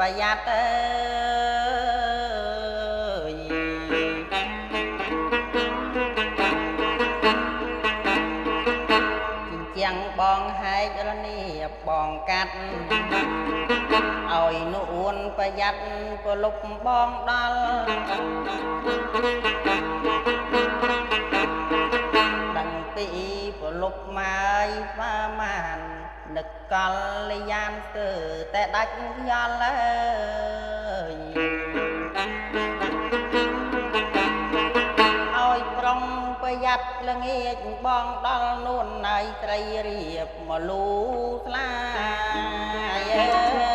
ប្រយ័ត្នអើយជាងបងហែករនីបងកាត់ឲ្យនួនប្រយ័ត្នប្រលុបបងដល់ដឹងពីប្រលុបមកស្វាមាននឹកកលយានគឺតែដាច់ខ្យល់អើយឲ្យប្រុងប្រយ័ត្នល្ងាចបងដល់នួនណៃត្រីរៀបមកលូស្លាយ